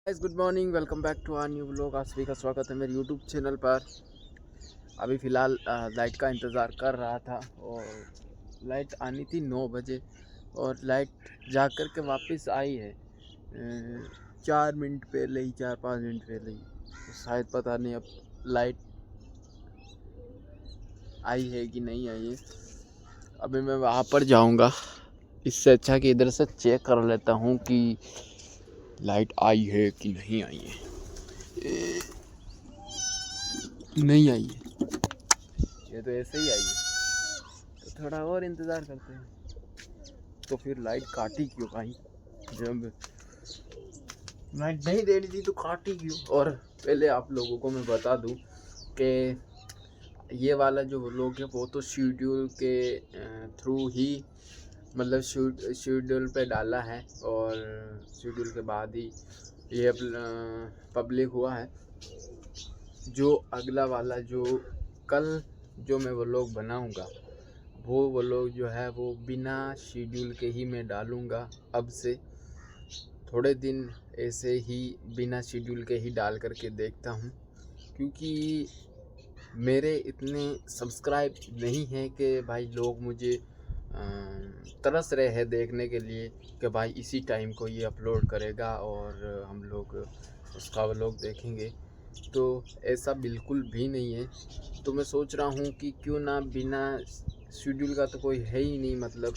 Guys good morning, welcome back to our new vlog. आप सभी का स्वागत है मेरे यूट्यूब चैनल पर। अभी फ़िलहाल लाइट का इंतज़ार कर रहा था और लाइट आनी थी 9 बजे और लाइट जा कर के वापस आई है 4 मिनट पहले ही, 4-5 मिनट पहले ही। तो शायद पता नहीं अब लाइट आई है कि नहीं आई है। अभी मैं वहाँ पर जाऊँगा, इससे अच्छा कि इधर से चेक कर लेता हूँ कि लाइट आई है कि नहीं आई है। नहीं आई है, ये तो ऐसे ही आई है। तो थोड़ा और इंतज़ार करते हैं। तो फिर लाइट काटी क्यों भाई? जब लाइट नहीं देनी थी तो काटी क्यों? और पहले आप लोगों को मैं बता दूं कि ये वाला जो व्लॉग है वो तो शेड्यूल के थ्रू ही, मतलब शेड्यूल पे डाला है और शेड्यूल के बाद ही ये पब्लिक हुआ है। जो अगला वाला जो कल जो मैं व्लॉग बनाऊंगा वो व्लॉग जो है वो बिना शेड्यूल के ही मैं डालूँगा। अब से थोड़े दिन ऐसे ही बिना शेड्यूल के ही डाल करके देखता हूँ, क्योंकि मेरे इतने सब्सक्राइब नहीं हैं कि भाई लोग मुझे तरस रहे हैं देखने के लिए कि भाई इसी टाइम को ये अपलोड करेगा और हम लोग उसका व्लॉग देखेंगे। तो ऐसा बिल्कुल भी नहीं है। तो मैं सोच रहा हूँ कि क्यों ना बिना शेड्यूल का तो कोई है ही नहीं, मतलब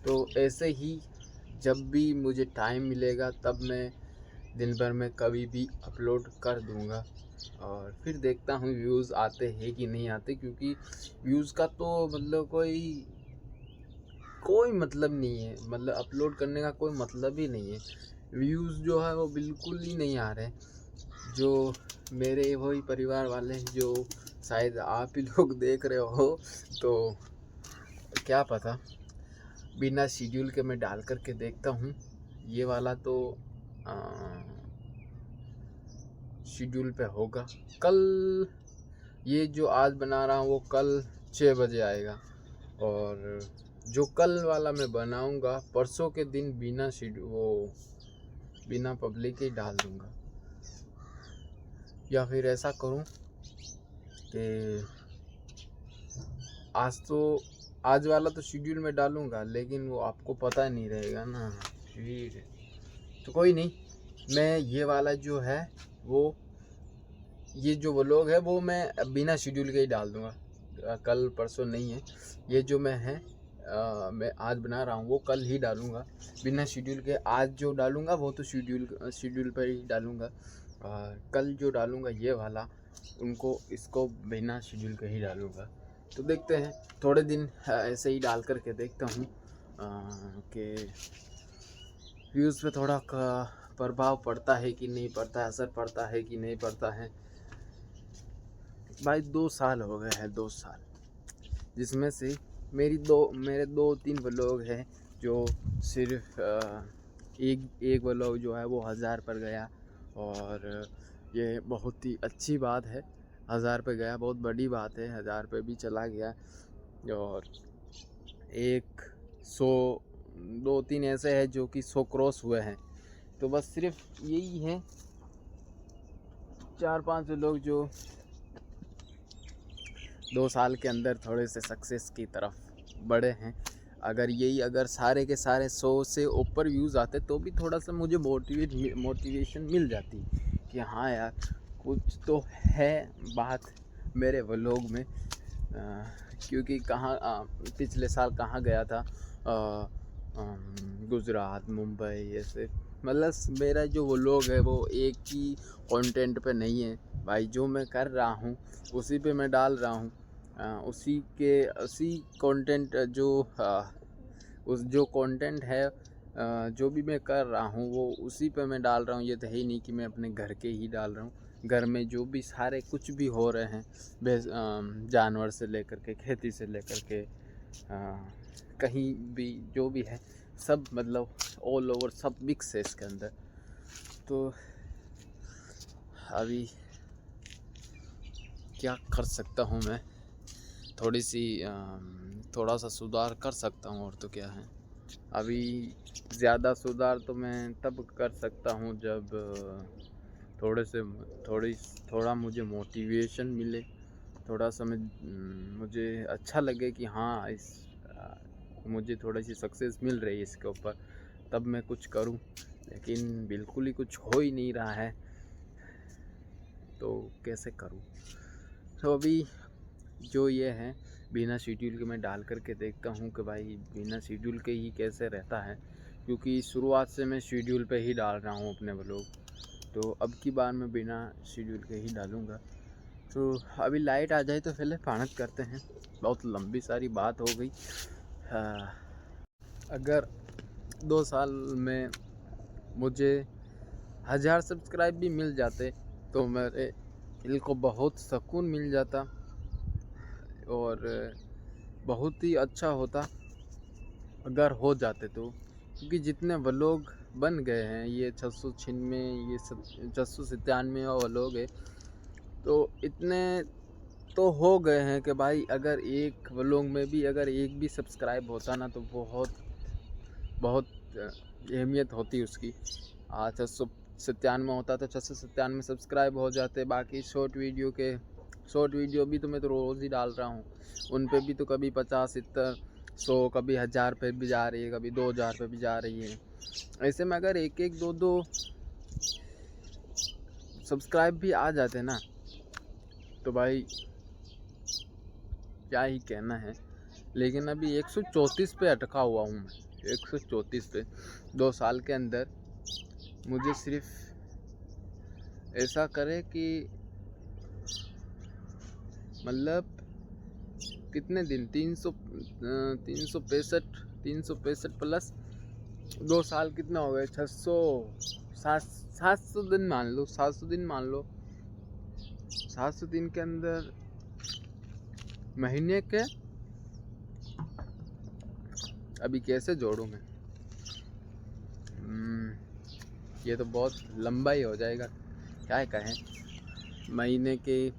तो ऐसे ही जब भी मुझे टाइम मिलेगा तब मैं दिन भर में कभी भी अपलोड कर दूँगा और फिर देखता हूँ व्यूज़ आते हैं कि नहीं आते। क्योंकि व्यूज़ का तो मतलब कोई मतलब नहीं है, मतलब अपलोड करने का कोई मतलब ही नहीं है। व्यूज़ जो है वो बिल्कुल ही नहीं आ रहे। जो मेरे वही परिवार वाले हैं जो शायद आप ही लोग देख रहे हो, तो क्या पता बिना शेड्यूल के मैं डाल करके देखता हूँ। ये वाला तो शेड्यूल पे होगा कल। ये जो आज बना रहा हूँ वो कल 6 बजे आएगा और जो कल वाला मैं बनाऊँगा परसों के दिन बिना शेड्यूल वो बिना पब्लिक ही डाल दूँगा। या फिर ऐसा करूँ कि आज वाला तो शेड्यूल में डालूँगा लेकिन वो आपको पता नहीं रहेगा ना फिर। तो कोई नहीं, मैं ये वाला जो है वो ये जो व्लॉग है वो मैं बिना शेड्यूल के ही डाल दूँगा। कल परसों नहीं है, ये जो मैं आज बना रहा हूँ वो कल ही डालूँगा बिना शेड्यूल के। आज जो डालूँगा वो तो शेड्यूल पर ही डालूँगा और कल जो डालूँगा ये वाला उनको इसको बिना शेड्यूल के ही डालूँगा। तो देखते हैं, थोड़े दिन ऐसे ही डाल करके देखता हूँ कि व्यूज़ पे थोड़ा प्रभाव पड़ता है कि नहीं पड़ता है, असर पड़ता है कि नहीं पड़ता है। भाई 2 साल हो गए हैं, 2 साल, जिसमें से मेरे 2-3 व्लॉग हैं जो सिर्फ एक व्लॉग जो है वो 1000 पर गया और ये बहुत ही अच्छी बात है। 1000 पे गया, बहुत बड़ी बात है। 1000 पे भी चला गया और 100 2-3 ऐसे हैं जो कि 100 क्रॉस हुए हैं। तो बस सिर्फ यही है 4-5 लोग जो 2 साल के अंदर थोड़े से सक्सेस की तरफ बढ़े हैं। अगर सारे के सारे 100 से ऊपर व्यूज़ आते तो भी थोड़ा सा मुझे मोटिवेशन मिल जाती कि हाँ यार कुछ तो है बात मेरे व्लॉग में। क्योंकि पिछले साल कहाँ गया था, गुजरात, मुंबई, ऐसे मतलब मेरा जो व्लॉग है वो एक ही कंटेंट पे नहीं है भाई। जो मैं कर रहा हूँ उसी पे मैं डाल रहा हूँ। उसी कंटेंट उस जो कंटेंट है जो भी मैं कर रहा हूँ वो उसी पे मैं डाल रहा हूँ। ये तो है ही नहीं कि मैं अपने घर के ही डाल रहा हूँ। घर में जो भी सारे कुछ भी हो रहे हैं, जानवर से लेकर के, खेती से लेकर के, कहीं भी जो भी है सब, मतलब ऑल ओवर सब मिक्स है इसके अंदर। तो अभी क्या कर सकता हूँ मैं, थोड़ा सा सुधार कर सकता हूँ और तो क्या है। अभी ज़्यादा सुधार तो मैं तब कर सकता हूँ जब थोड़ा मुझे मोटिवेशन मिले, थोड़ा सा मुझे अच्छा लगे कि हाँ मुझे थोड़ी सी सक्सेस मिल रही है इसके ऊपर, तब मैं कुछ करूँ। लेकिन बिल्कुल ही कुछ हो ही नहीं रहा है, तो कैसे करूँ। तो अभी जो ये है, बिना शेड्यूल के मैं डाल करके देखता हूँ कि भाई बिना शेड्यूल के ही कैसे रहता है, क्योंकि शुरुआत से मैं शेड्यूल पे ही डाल रहा हूँ अपने व्लॉग। तो अब की बार मैं बिना शेड्यूल के ही डालूँगा। तो अभी लाइट आ जाए तो पहले फानत करते हैं, बहुत लंबी सारी बात हो गई। अगर 2 साल में मुझे 1000 सब्सक्राइब भी मिल जाते तो मेरे दिल को बहुत सुकून मिल जाता और बहुत ही अच्छा होता अगर हो जाते तो। क्योंकि जितने व्लॉग बन गए हैं, ये 696, ये 697 व्लॉग है, तो इतने तो हो गए हैं कि भाई अगर एक व्लॉग में भी अगर एक भी सब्सक्राइब होता ना तो बहुत अहमियत होती उसकी। 697 होता तो 697 सब्सक्राइब हो जाते। बाकी शॉर्ट वीडियो भी तो मैं तो रोज़ ही डाल रहा हूँ, उन पे भी तो कभी 50, 70, 100, कभी 1000 पे भी जा रही है, कभी 2000 पे भी जा रही है। ऐसे में अगर एक दो सब्सक्राइब भी आ जाते ना तो भाई क्या ही कहना है। लेकिन अभी 134 पे अटका हुआ हूँ मैं, 134 पे। 2 साल के अंदर मुझे सिर्फ ऐसा करे कि मतलब कितने दिन, 365 प्लस 2 साल कितना हो गए, 700 दिन मान लो, 700 दिन मान लो। 700 दिन के अंदर महीने के अभी कैसे जोड़ूं मैं, ये तो बहुत लंबा ही हो जाएगा, क्या कहें। महीने के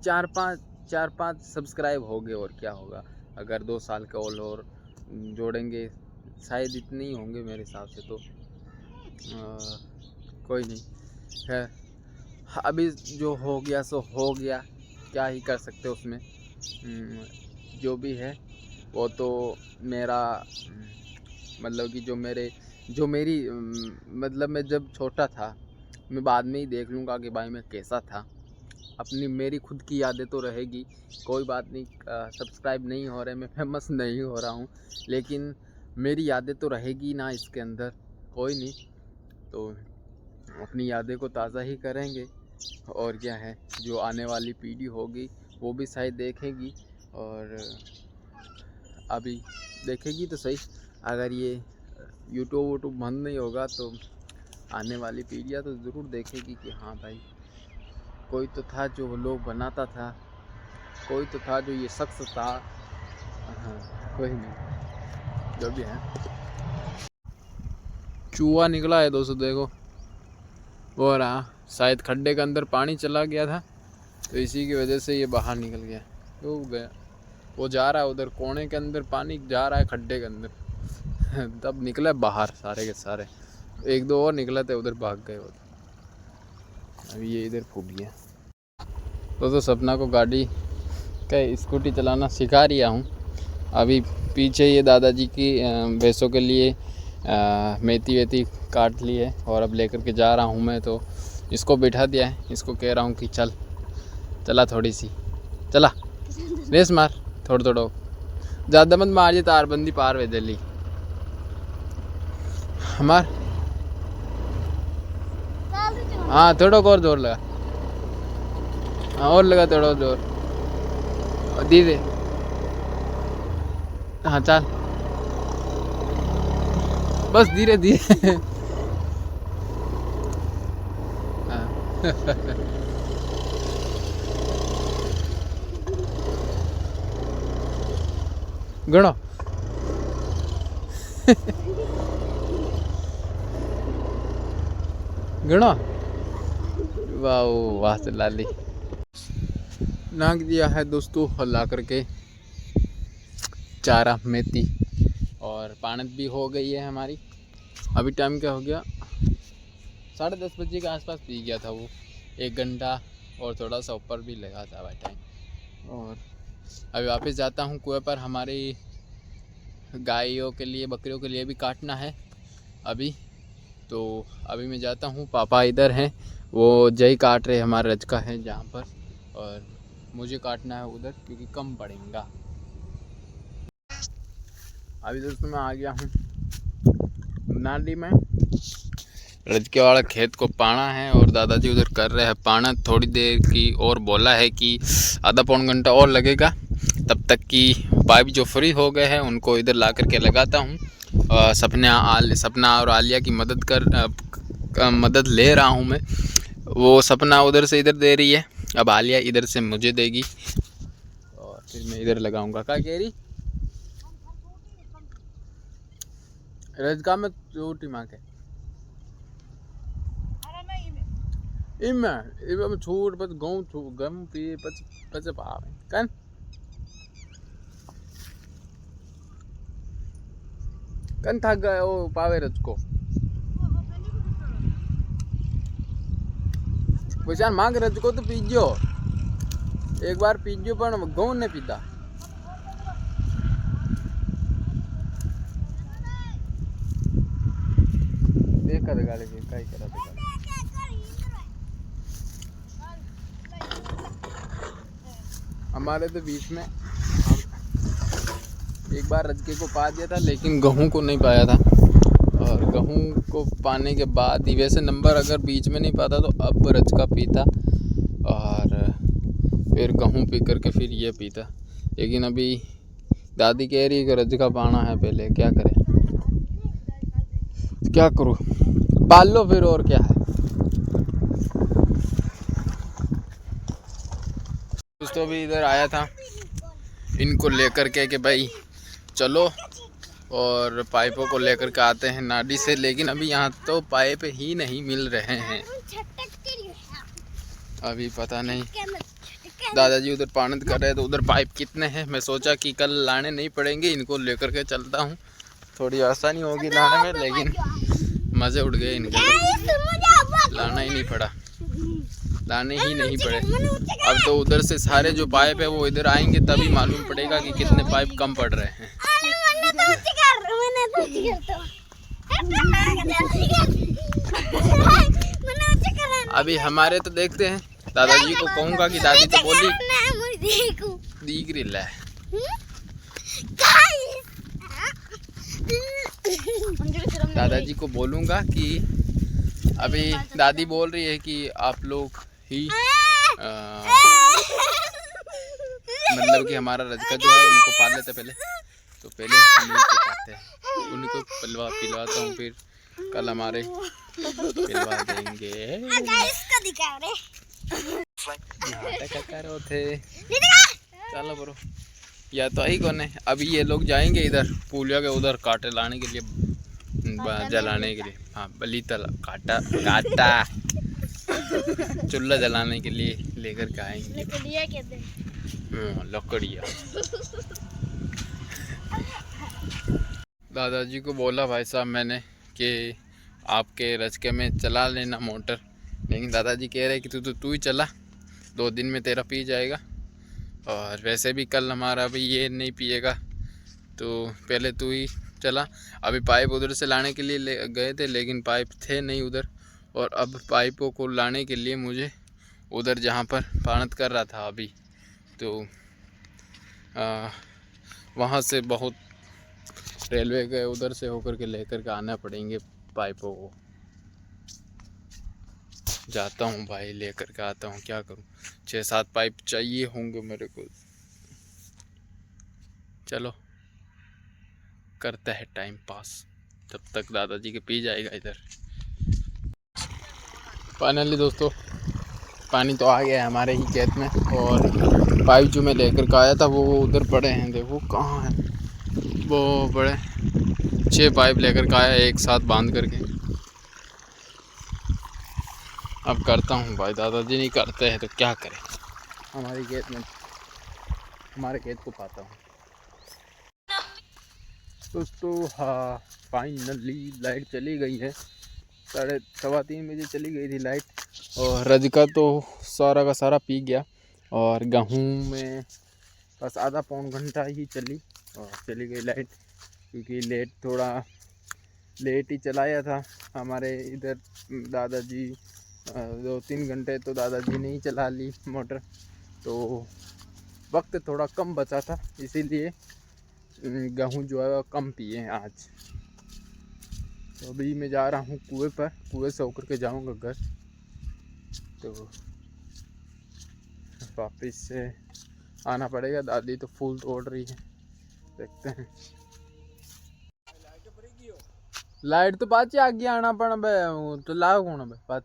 4-5 सब्सक्राइब हो गए, और क्या होगा। अगर 2 साल के और जोड़ेंगे, शायद इतने ही होंगे मेरे हिसाब से तो। कोई नहीं है, अभी जो हो गया सो हो गया, क्या ही कर सकते उसमें। जो भी है वो तो मेरा मतलब कि जो मेरी मतलब मैं जब छोटा था, मैं बाद में ही देख लूँगा कि भाई मैं कैसा था। मेरी खुद की यादें तो रहेगी, कोई बात नहीं। सब्सक्राइब नहीं हो रहे, मैं फेमस नहीं हो रहा हूँ, लेकिन मेरी यादें तो रहेगी ना इसके अंदर। कोई नहीं, तो अपनी यादें को ताज़ा ही करेंगे, और क्या है। जो आने वाली पीढ़ी होगी वो भी शायद देखेगी, और अभी देखेगी तो सही। अगर ये यूट्यूब बंद नहीं होगा तो आने वाली पीढ़ियाँ तो ज़रूर देखेगी कि हाँ भाई, कोई तो था जो लोग बनाता था, कोई तो था जो ये शख्स था। हाँ, कोई नहीं, जो भी है। चूहा निकला है दोस्तों, देखो वो रहा। शायद खड्डे के अंदर पानी चला गया था, तो इसी की वजह से ये बाहर निकल गया। वो गया, वो जा रहा है उधर कोने के अंदर, पानी जा रहा है खड्डे के अंदर। तब निकला बाहर सारे के सारे। 1-2 और निकले थे, उधर भाग गए उधर। अभी ये इधर फूट गया। तो सपना को गाड़ी का स्कूटी चलाना सिखा रिया हूँ। अभी पीछे ये दादाजी की भैंसों के लिए मेथी वेथी काट ली है, और अब लेकर के जा रहा हूँ मैं। तो इसको बिठा दिया है, इसको कह रहा हूँ कि चला थोड़ी सी, चला रेस मार, थोड़ा ज़्यादा मत मार, ये तारबंदी पार वे दिल्ली मार। हाँ थोड़ा और जोर लगा, हाँ और लगा थोड़ा जोर, धीरे। हाँ चल, बस धीरे धीरे। गणो। गणो, वाह वाह से लाली नाक दिया है दोस्तों, हल्ला करके। चारा मेथी और पानत भी हो गई है हमारी। अभी टाइम क्या हो गया, 10:30 बजे के आसपास पी गया था वो, 1 घंटा और थोड़ा सा ऊपर भी लगा था भाई टाइम। और अभी वापस जाता हूँ कुएं पर, हमारी गायों के लिए बकरियों के लिए भी काटना है अभी। तो अभी मैं जाता हूँ, पापा इधर हैं, वो जई काट रहे, हमारा रजका है जहाँ पर, और मुझे काटना है उधर क्योंकि कम पड़ेगा। अभी दोस्तों मैं आ गया हूँ नाली में, रजके वाला खेत को पाना है और दादाजी उधर कर रहे हैं पाना। थोड़ी देर की और बोला है कि आधा पौन घंटा और लगेगा, तब तक कि पाइप जो फ्री हो गए हैं उनको इधर ला करके लगाता हूँ। सपना और आलिया की मदद ले रहा हूँ मैं। वो सपना उधर से इधर दे रही है, अब आलिया इधर से मुझे देगी और फिर मैं इधर लगाऊंगा। क्या कह रही रजका में रोटी माँ के इमें छूट पच गम पी पच पावे कन कन थक गए वो पावे रजको पहचान मांग रजको तो पीजो, एक बार पीजो पर गौ ने पीता। देखा दे गाली कई करा दे हमारे तो बीच में एक बार रजके को पा दिया था, लेकिन गेहूं को नहीं पाया था। और गेहूं को पाने के बाद ही वैसे नंबर अगर बीच में नहीं पाता तो अब रजका पीता और फिर गेहूं पी करके फिर ये पीता। लेकिन अभी दादी कह रही है कि रजका पाना है पहले, क्या करें, क्या करूँ, पाल लो फिर, और क्या है। दोस्तों भी इधर आया था इनको लेकर के कि भाई चलो और पाइपों को लेकर के आते हैं नाडी से, लेकिन अभी यहाँ तो पाइप ही नहीं मिल रहे हैं। अभी पता नहीं, दादाजी उधर पानत कर रहे हैं तो उधर पाइप कितने हैं। मैं सोचा कि कल लाने नहीं पड़ेंगे, इनको लेकर के चलता हूँ, थोड़ी आसानी होगी लाने में, लेकिन मज़े उड़ गए इनके, लाना ही नहीं पड़ा, लाने ही नहीं पड़े। अब तो उधर से सारे जो पाइप है वो इधर आएंगे तभी मालूम पड़ेगा कि कितने पाइप कम पड़ रहे हैं। अभी हमारे तो देखते हैं, दादाजी को कहूँगा कि दादी तो बोली दीख रही है, दादाजी को बोलूँगा कि अभी दादी बोल रही है कि आप लोग ही मतलब कि हमारा रजका जो है उनको पाल लेते पहले, तो पहले हम उनको पाते हैं, उनको पिलवाता हूँ, फिर कल हमारे पिलवा देंगे। करो थे चलो ब्रो, या तो आई कौन है। अभी ये लोग जाएंगे इधर पुलिया के उधर काटे लाने के लिए, जलाने के लिए, हाँ बली तला काटा चूल्हा जलाने के लिए लेकर के आएंगे। लकड़िया दादाजी को बोला भाई साहब मैंने कि आपके रजके में चला लेना मोटर, लेकिन दादाजी कह रहे कि तू ही चला, 2 दिन में तेरा पी जाएगा। और वैसे भी कल हमारा भी ये नहीं पिएगा, तो पहले तू ही चला। अभी पाइप उधर से लाने के लिए गए थे, लेकिन पाइप थे नहीं उधर, और अब पाइपों को लाने के लिए मुझे उधर जहाँ पर पानत कर रहा था अभी, तो वहाँ से बहुत रेलवे के उधर से होकर के लेकर के आना पड़ेंगे पाइपों को। जाता हूँ भाई, लेकर के आता हूँ, क्या करूँ, 6-7 पाइप चाहिए होंगे मेरे को। चलो करता है टाइम पास, तब तक दादाजी के पी जाएगा इधर। फाइनली दोस्तों पानी तो आ गया है हमारे ही खेत में, और पाइप जो मैं लेकर के आया था वो उधर पड़े हैं, देखो कहाँ हैं वो बड़े 6 पाइप लेकर के आया एक साथ बांध करके। अब करता हूँ भाई, दादाजी नहीं करते हैं तो क्या करें, हमारे खेत में हमारे खेत को पाता हूँ। दोस्तों हाँ, फाइनली लाइट चली गई है। 3:15 बजे चली गई थी लाइट। और रजका तो सारा का सारा पी गया। और गेहूँ में बस आधा पौन घंटा ही चली और चली गई लाइट, क्योंकि थोड़ा लेट ही चलाया था हमारे इधर दादाजी। 2-3 घंटे तो दादाजी ने ही चला ली मोटर, तो वक्त थोड़ा कम बचा था, इसीलिए गेहूँ जो है कम पिए हैं आज। तो अभी मैं जा रहा हूँ कुएं पर, कुएं से होकर के जाऊँगा घर। तो वापस से आना पड़ेगा। दादी तो फूल तोड़ रही है, देखते हैं। लाइट तो पाची आ गया आना पण बे तो लाओ कौन बे पाच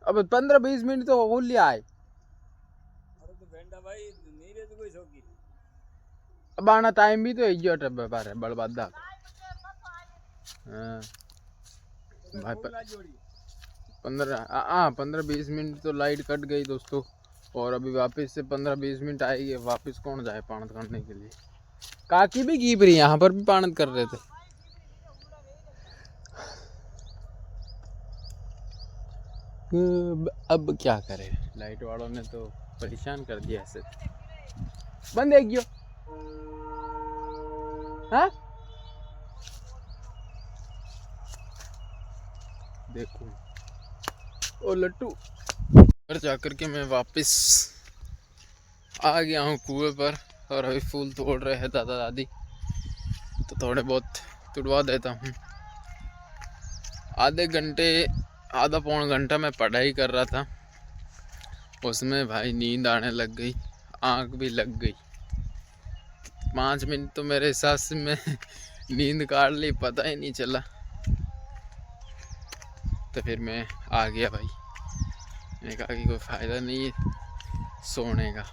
अब 15-20 मिनट तो हो लिया है। अरे तो घंटा भाई नहीं रहे तो कोई शौकी अब आना टाइम भी तो है जो टब बारे बड़बादा। हाँ भाई 15-20 मिनट तो लाइट कट गई दोस्तों। और अभी वापस से 15-20 मिनट आएगी। वापस कौन जाए पानत करने के लिए। काकी भी कीप रही, यहाँ पर भी पानत कर रहे थे। अब क्या करें, लाइट वालों ने तो परेशान कर दिया ऐसे। बंद है क्यों? हाँ देखो ओ लट्टू। घर जाकर के मैं वापस आ गया हूँ कुएं पर। और अभी फूल तोड़ रहे हैं दादा दादी, तो थोड़े बहुत तुड़वा देता हूँ। आधा पौन घंटा मैं पढ़ाई कर रहा था, उसमें भाई नींद आने लग गई, आँख भी लग गई। 5 मिनट तो मेरे हिसाब से मैं नींद काट ली, पता ही नहीं चला। तो फिर मैं आ गया भाई। मैंने कहा कि कोई फ़ायदा नहीं है सोने का।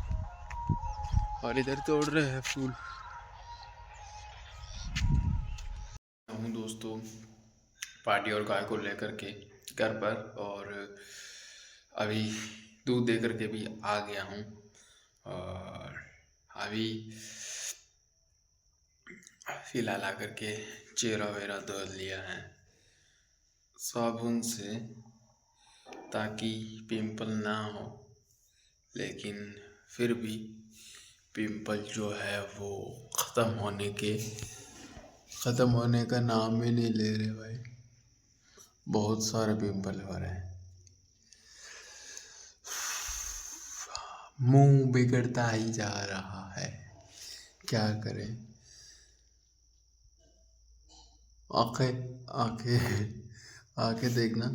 और इधर तोड़ रहे हैं फूल। हूँ दोस्तों पार्टी और गाय को लेकर के घर पर, और अभी दूध दे करके भी आ गया हूँ। और अभी फिलहाल आकर के चेहरा वेरा धो लिया है साबुन से, ताकि पिंपल ना हो। लेकिन फिर भी पिंपल जो है वो ख़त्म होने का नाम ही नहीं ले रहे भाई। बहुत सारे पिंपल हो रहे हैं। मुंह बिगड़ता ही जा रहा है, क्या करें। आंखें आंखें आंखें देखना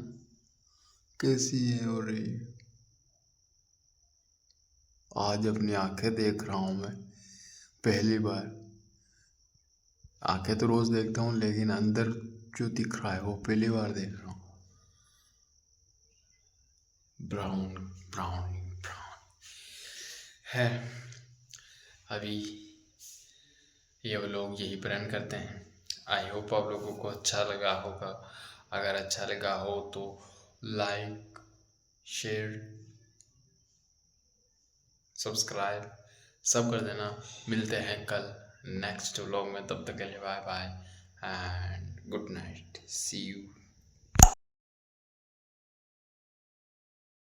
कैसी है हो रही। आज अपनी आंखें देख रहा हूँ मैं पहली बार। आंखें तो रोज देखता हूँ, लेकिन अंदर जो दिख रहा है वो पहली बार देख रहा हूँ। ब्राउन ब्राउन ब्राउन है। अभी ये वो लोग यही प्लान करते हैं। आई होप आप लोगों को अच्छा लगा होगा। अगर अच्छा लगा हो तो लाइक, शेयर, सब्सक्राइब सब कर देना। मिलते हैं कल नेक्स्ट व्लॉग में, तब तक के लिए bye bye and good night, see you.